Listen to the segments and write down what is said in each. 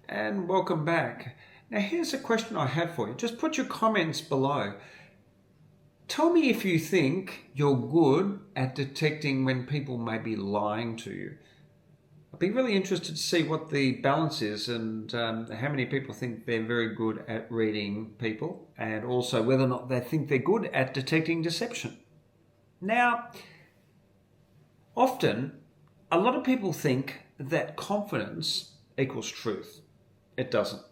and welcome back. Now here's a question I have for you. Just put your comments below. Tell me if you think you're good at detecting when people may be lying to you. I'd be really interested to see what the balance is and how many people think they're very good at reading people, and also whether or not they think they're good at detecting deception. Now, often, a lot of people think that confidence equals truth. It doesn't.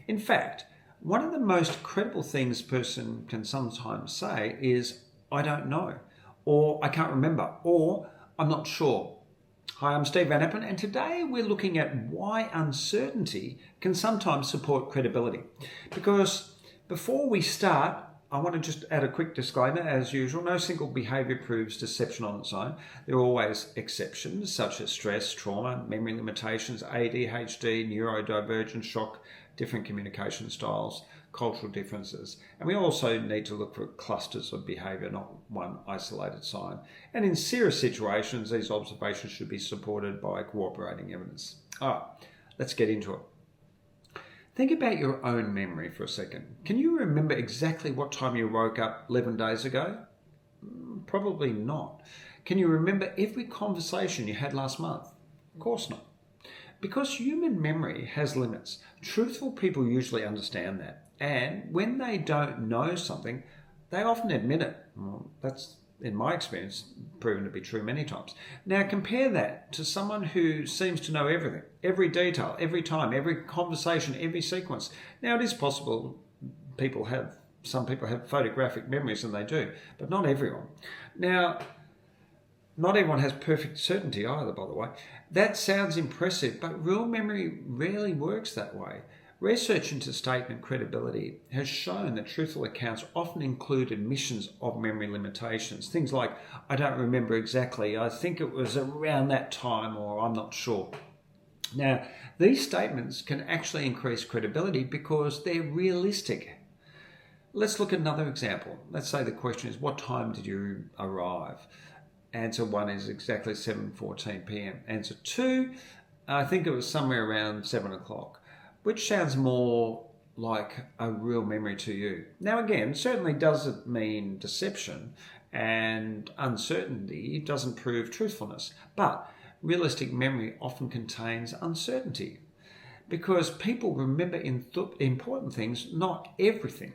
In fact, one of the most credible things a person can sometimes say is, I don't know, or I can't remember, or I'm not sure. Hi, I'm Steve Van Appen, and today we're looking at why uncertainty can sometimes support credibility. Because before we start, I want to just add a quick disclaimer. As usual, no single behaviour proves deception on its own. There are always exceptions such as stress, trauma, memory limitations, ADHD, neurodivergent, shock, different communication styles, cultural differences. And we also need to look for clusters of behaviour, not one isolated sign. And in serious situations, these observations should be supported by cooperating evidence. All right, let's get into it. Think about your own memory for a second. Can you remember exactly what time you woke up 11 days ago? Probably not. Can you remember every conversation you had last month? Of course not. Because human memory has limits, truthful people usually understand that. And when they don't know something, they often admit it. Well, that's, in my experience, proven to be true many times. Now compare that to someone who seems to know everything, every detail, every time, every conversation, every sequence. Now it is possible some people have photographic memories, and they do, but not everyone. Now, not everyone has perfect certainty either, by the way. That sounds impressive, but real memory rarely works that way. Research into statement credibility has shown that truthful accounts often include admissions of memory limitations. Things like, I don't remember exactly, I think it was around that time, or I'm not sure. Now, these statements can actually increase credibility because they're realistic. Let's look at another example. Let's say the question is, what time did you arrive? Answer 1 is exactly 7:14 p.m. Answer 2, I think it was somewhere around 7 o'clock. Which sounds more like a real memory to you? Now again, certainly doesn't mean deception, and uncertainty doesn't prove truthfulness, but realistic memory often contains uncertainty because people remember important things, not everything.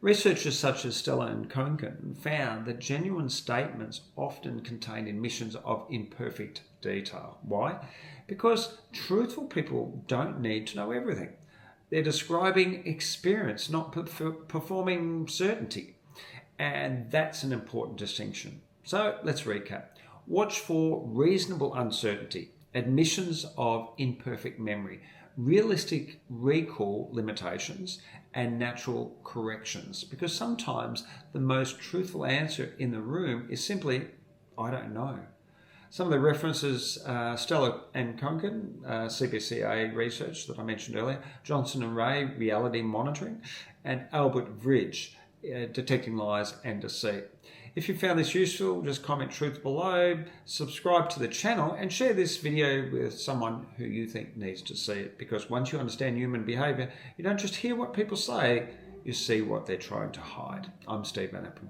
Researchers such as Stella and Konkin found that genuine statements often contain admissions of imperfect detail. Why? Because truthful people don't need to know everything. They're describing experience, not performing certainty. And that's an important distinction. So let's recap. Watch for reasonable uncertainty, admissions of imperfect memory, realistic recall limitations, and natural corrections. Because sometimes the most truthful answer in the room is simply, I don't know. Some of the references, Stella and Konkin, CBCA research that I mentioned earlier, Johnson and Ray, reality monitoring, and Albert Vridge, detecting lies and deceit. If you found this useful, just comment truth below, subscribe to the channel, and share this video with someone who you think needs to see it. Because once you understand human behaviour, you don't just hear what people say, you see what they're trying to hide. I'm Steve Van Appen.